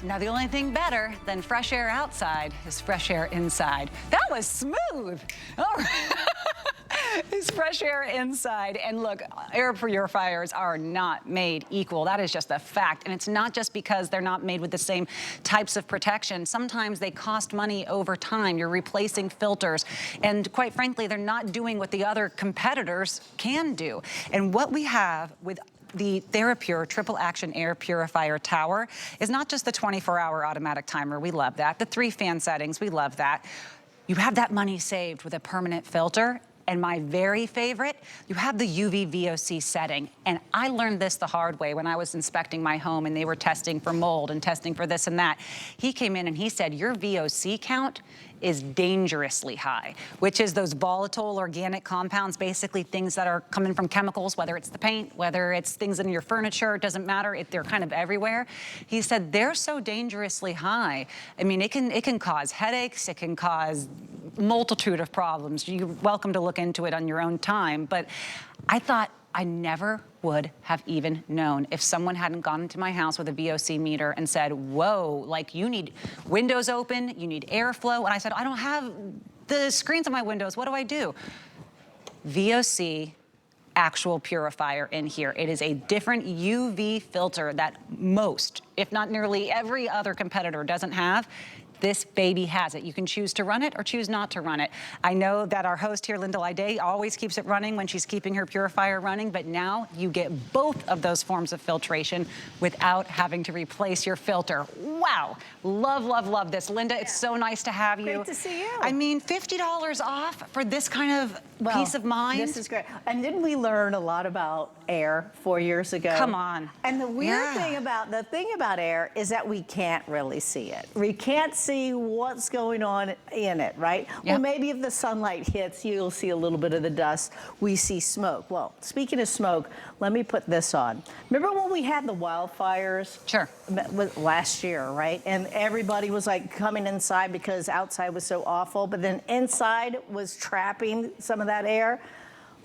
Now, the only thing better than fresh air outside is fresh air inside. That was smooth. All right. It's fresh air inside. And look, air purifiers are not made equal. That is just a fact. And it's not just because they're not made with the same types of protection. Sometimes they cost money over time. You're replacing filters. And quite frankly, they're not doing what the other competitors can do. And what we have with the Therapure triple action air purifier tower is not just the 24-hour automatic timer. We love that. The 3 fan settings. We love that. You have that money saved with a permanent filter. And my very favorite, you have the UV VOC setting. And I learned this the hard way when I was inspecting my home and they were testing for mold and testing for this and that. He came in and he said, your VOC count is dangerously high, which is those volatile organic compounds, basically things that are coming from chemicals, whether it's the paint, whether it's things in your furniture, it doesn't matter, they're kind of everywhere. He said they're so dangerously high. I mean, it can cause headaches, it can cause multitude of problems. You're welcome to look into it on your own time, but I thought I never would have even known if someone hadn't gone into my house with a VOC meter and said, whoa, like you need windows open, you need airflow. And I said, I don't have the screens on my windows, what do I do? VOC actual purifier in here. It is a different UV filter that most, if not nearly every other competitor doesn't have. This baby has it. You can choose to run it or choose not to run it. I know that our host here, Linda Lyday, always keeps it running when she's keeping her purifier running, but now you get both of those forms of filtration without having to replace your filter. Wow. Love, love, love this. Linda, it's so nice to have you. Great to see you. I mean, $50 off for this kind of peace of mind. This is great. And didn't we learn a lot about air 4 years ago? Come on. And the weird thing about air is that we can't really see it. We can't see what's going on in it, right? Yep. Well, maybe if the sunlight hits, you'll see a little bit of the dust. We see smoke. Well, speaking of smoke, let me put this on. Remember when we had the wildfires? Sure. Last year, right? And everybody was like coming inside because outside was so awful, but then inside was trapping some of that air.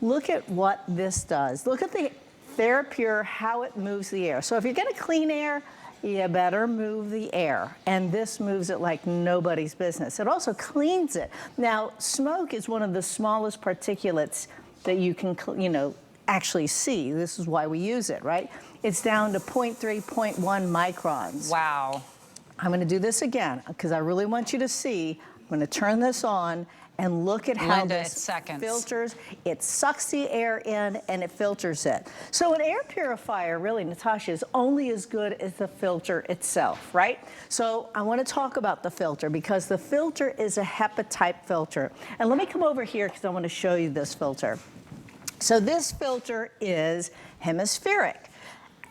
Look at what this does. Look at the Therapure, how it moves the air. So if you're gonna clean air, you better move the air. And this moves it like nobody's business. It also cleans it. Now, smoke is one of the smallest particulates that you can, actually see. This is why we use it, right? It's down to 0.3, 0.1 microns. Wow. I'm gonna do this again because I really want you to see. I'm gonna turn this on and look at how this filters. It sucks the air in and it filters it. So an air purifier, really, Natasha, is only as good as the filter itself, right? So I want to talk about the filter because the filter is a HEPA type filter. And let me come over here because I want to show you this filter. So this filter is hemispheric.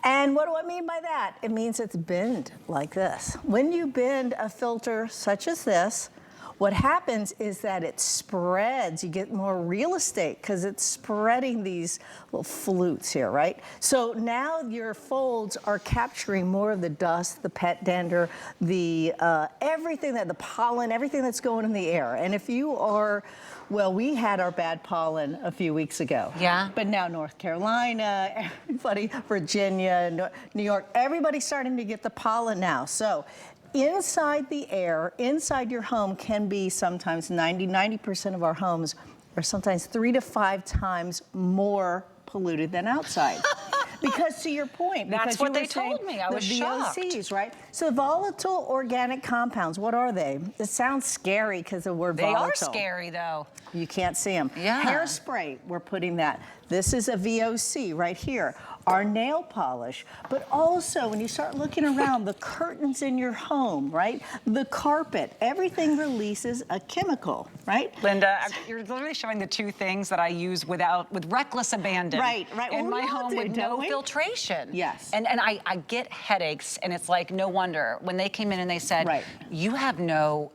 And what do I mean by that? It means it's bend like this. When you bend a filter such as this, what happens is that it spreads. You get more real estate because it's spreading these little flutes here, right? So now your folds are capturing more of the dust, the pet dander, the everything the pollen, everything that's going in the air. And if you are, well, we had our bad pollen a few weeks ago. Yeah. But now North Carolina, everybody, Virginia, New York, everybody's starting to get the pollen now. So inside the air, inside your home can be sometimes 90% of our homes are sometimes 3 to 5 times more polluted than outside. Because to your point, that's what they told me. I was shocked. The VOCs, right? So volatile organic compounds, what are they? It sounds scary because the word volatile. They are scary though. You can't see them. Yeah. Hairspray, we're putting that. This is a VOC right here. Our nail polish, but also when you start looking around, the curtains in your home, right? The carpet, everything releases a chemical, right? Linda, you're literally showing the 2 things that I use with reckless abandon. Right. In my home with no filtration. Yes. And I get headaches, and it's like, no wonder. When they came in and they said, you have you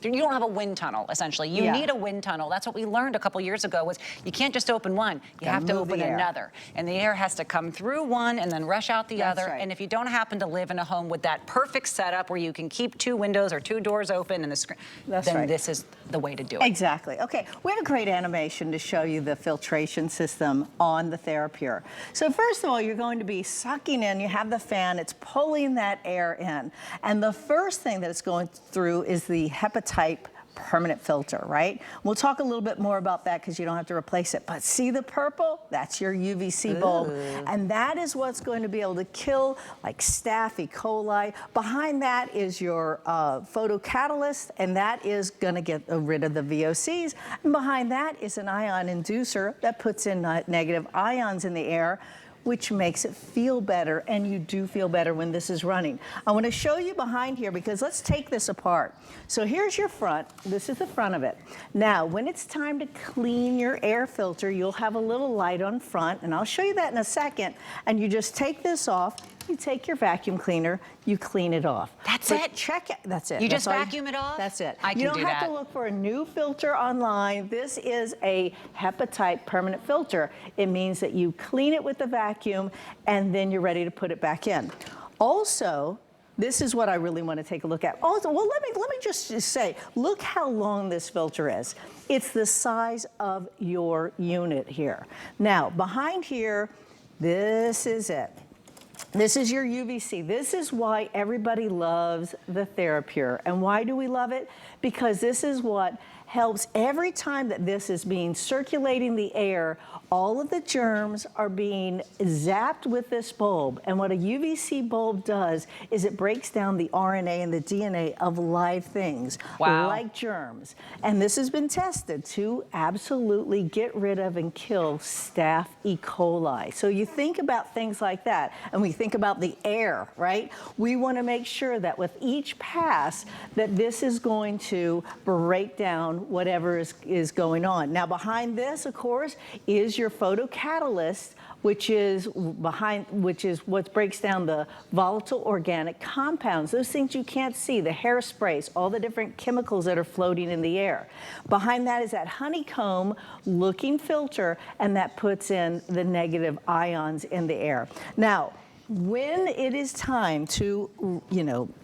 don't have a wind tunnel, essentially. You need a wind tunnel. That's what we learned a couple years ago was you can't just open one. You have to open another. And the air has to come through one and then rush out the That's other. right. And if you don't happen to live in a home with that perfect setup where you can keep 2 windows or 2 doors open and the screen, then this is the way to do it. Exactly. Okay, we have a great animation to show you the filtration system on the Therapure. So first of all, you're going to be sucking in, you have the fan, it's pulling that air in. And the first thing that it's going through is the HEPA permanent filter, right? We'll talk a little bit more about that because you don't have to replace it. But see the purple? That's your UVC bulb. And that is what's going to be able to kill like staph, E. coli. Behind that is your photocatalyst, and that is going to get rid of the VOCs. And behind that is an ion inducer that puts in negative ions in the air, which makes it feel better, and you do feel better when this is running. I want to show you behind here because let's take this apart. So here's your front. This is the front of it. Now, when it's time to clean your air filter, you'll have a little light on front, and I'll show you that in a second. And you just take this off. You take your vacuum cleaner, you clean it off. That's it? Check it. That's it. You just vacuum it off? That's it. I can do that. You don't have to look for a new filter online. This is a HEPA permanent filter. It means that you clean it with the vacuum and then you're ready to put it back in. Also, this is what I really want to take a look at. Also, well, let me just say, look how long this filter is. It's the size of your unit here. Now, behind here, this is it. This is your UVC. This is why everybody loves the Therapure. And why do we love it? Because this is what helps every time that this is being circulating the air, all of the germs are being zapped with this bulb. And what a UVC bulb does is it breaks down the RNA and the DNA of live things, like germs. And this has been tested to absolutely get rid of and kill staph, E. coli. So you think about things like that, and we think about the air, right? We want to make sure that with each pass that this is going to break down whatever is going on. Now behind this, of course, is your photocatalyst, which is what breaks down the volatile organic compounds, those things you can't see, the hairsprays, all the different chemicals that are floating in the air. Behind that is that honeycomb looking filter, and that puts in the negative ions in the air. Now, when it is time to,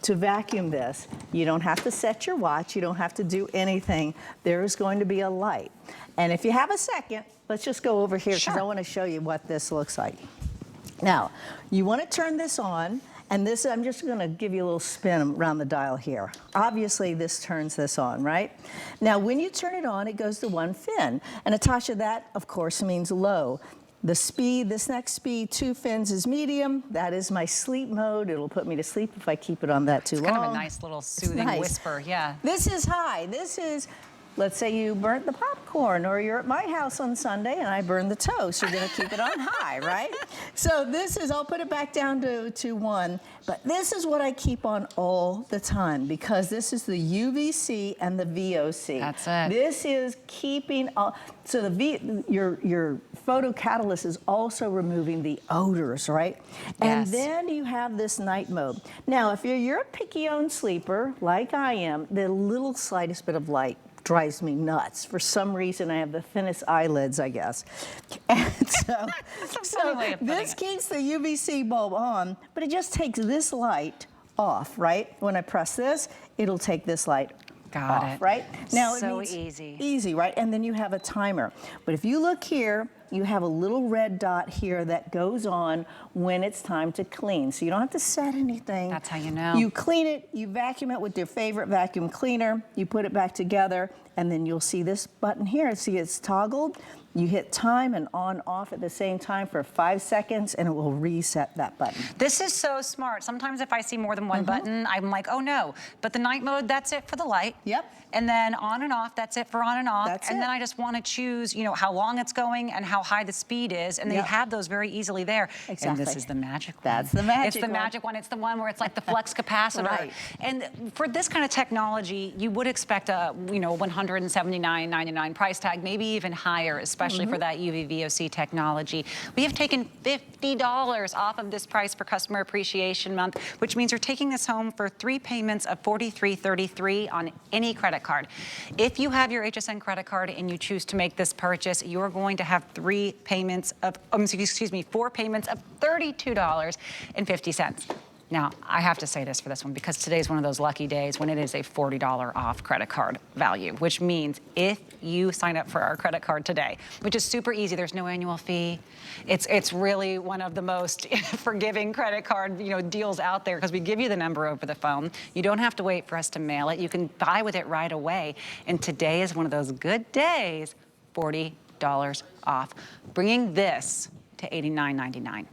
to vacuum this, you don't have to set your watch, you don't have to do anything. There is going to be a light. And if you have a second, let's just go over here because I want to show you what this looks like. Now, you want to turn this on, and this, I'm just going to give you a little spin around the dial here. Obviously, this turns this on, right? Now, when you turn it on, it goes to 1 fin. And Natasha, that, of course, means low. The speed, this next speed, 2 fins is medium. That is my sleep mode. It'll put me to sleep if I keep it on that too long. It's kind of a nice little soothing whisper, yeah. This is high. This is, let's say you burnt the popcorn, or you're at my house on Sunday and I burned the toast. You're gonna keep it on high, right? So this is, I'll put it back down to 1, but this is what I keep on all the time because this is the UVC and the VOC. That's it. This is keeping, so your photocatalyst is also removing the odors, right? And then you have this night mode. Now, if you're a picky-owned sleeper, like I am, the little slightest bit of light drives me nuts. For some reason, I have the thinnest eyelids, I guess. And so this keeps the UVC bulb on, but it just takes this light off, right? When I press this, it'll take this light off, right? Now, so it means easy. Easy, right? And then you have a timer. But if you look here, you have a little red dot here that goes on when it's time to clean. So you don't have to set anything. That's how you know. You clean it, you vacuum it with your favorite vacuum cleaner, you put it back together, and then you'll see this button here. See, it's toggled. You hit time and on off at the same time for 5 seconds, and it will reset that button. This is so smart. Sometimes if I see more than one button, I'm like, oh no. But the night mode, that's it for the light. Yep. And then on and off, that's it for on and off. That's and then I just want to choose, how long it's going and how high the speed is. And they have those very easily there. Exactly. And this is the magic one. That's the magic It's the magic one. It's the one where it's like the flex capacitor. Right. And for this kind of technology, you would expect a, $179.99 price tag, maybe even higher, especially for that UV VOC technology. We have taken $50 off of this price for Customer Appreciation Month, which means you're taking this home for 3 payments of $43.33 on any credit card. If you have your HSN credit card and you choose to make this purchase, you're going to have 3 4 payments of $32.50. Now, I have to say this for this one because today's one of those lucky days when it is a $40 off credit card value, which means if you sign up for our credit card today, which is super easy, there's no annual fee. It's really one of the most forgiving credit card, deals out there because we give you the number over the phone. You don't have to wait for us to mail it. You can buy with it right away. And today is one of those good days, $40 off, bringing this to $89.99.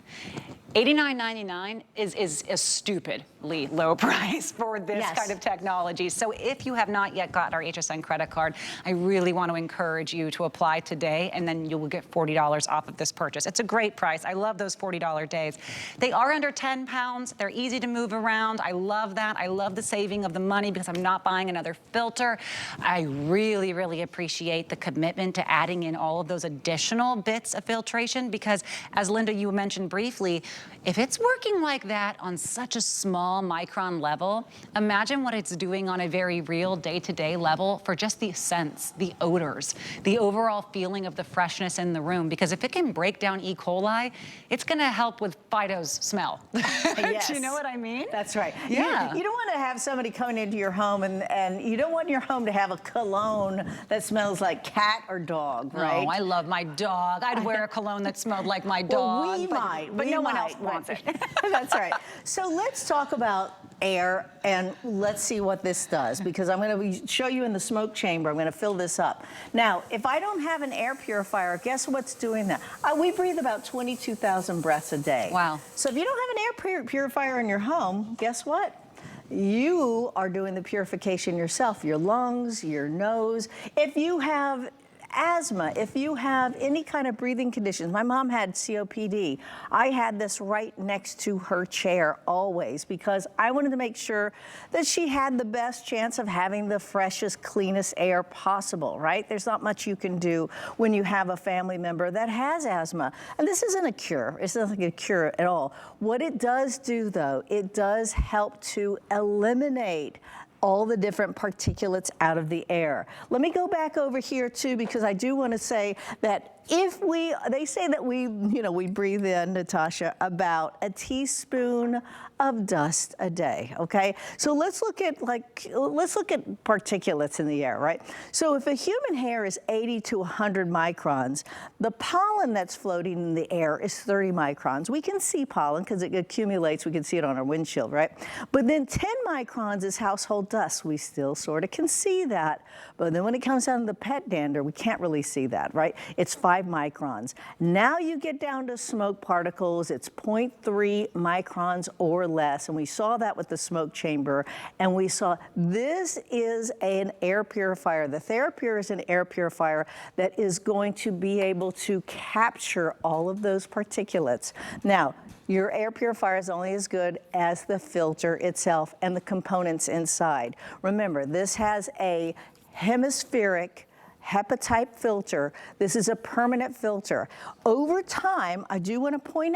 $89.99 is a stupidly low price for this kind of technology. So if you have not yet got our HSN credit card, I really want to encourage you to apply today, and then you will get $40 off of this purchase. It's a great price. I love those $40 days. They are under 10 pounds. They're easy to move around. I love that. I love the saving of the money because I'm not buying another filter. I really, really appreciate the commitment to adding in all of those additional bits of filtration because, as Linda, you mentioned briefly, if it's working like that on such a small micron level, imagine what it's doing on a very real day-to-day level for just the scents, the odors, the overall feeling of the freshness in the room. Because if it can break down E. coli, it's gonna help with Fido's smell. Yes. Do you know what I mean? That's right. Yeah. You don't want to have somebody coming into your home and you don't want your home to have a cologne that smells like cat or dog, right? Oh, I love my dog. I'd wear a cologne that smelled like my dog. Well, but no one else wants it. That's right. So let's talk about air and let's see what this does because I'm going to show you in the smoke chamber. I'm going to fill this up. Now, if I don't have an air purifier, guess what's doing that? We breathe about 22,000 breaths a day. Wow. So if you don't have an air purifier in your home, guess what? You are doing the purification yourself, your lungs, your nose. If you have asthma, if you have any kind of breathing conditions. My mom had COPD. I had this right next to her chair always because I wanted to make sure that she had the best chance of having the freshest, cleanest air possible, right? There's not much you can do when you have a family member that has asthma. And this isn't a cure. It's not like a cure at all. What it does do, though, it does help to eliminate all the different particulates out of the air. Let me go back over here too, because I do want to say that if they say that we breathe in, Natasha, about a teaspoon of dust a day, okay? So let's look at particulates in the air, right? So if a human hair is 80 to 100 microns, the pollen that's floating in the air is 30 microns. We can see pollen because it accumulates. We can see it on our windshield, right? But then 10 microns is household dust. We still sort of can see that. But then when it comes down to the pet dander, we can't really see that, right? It's 5 microns. Now you get down to smoke particles. It's 0.3 microns or less. And we saw that with the smoke chamber. And we saw this is an air purifier. The Therapure is an air purifier that is going to be able to capture all of those particulates. Now, your air purifier is only as good as the filter itself and the components inside. Remember, this has a hemispheric HEPA-type filter. This is a permanent filter. Over time, I do want to point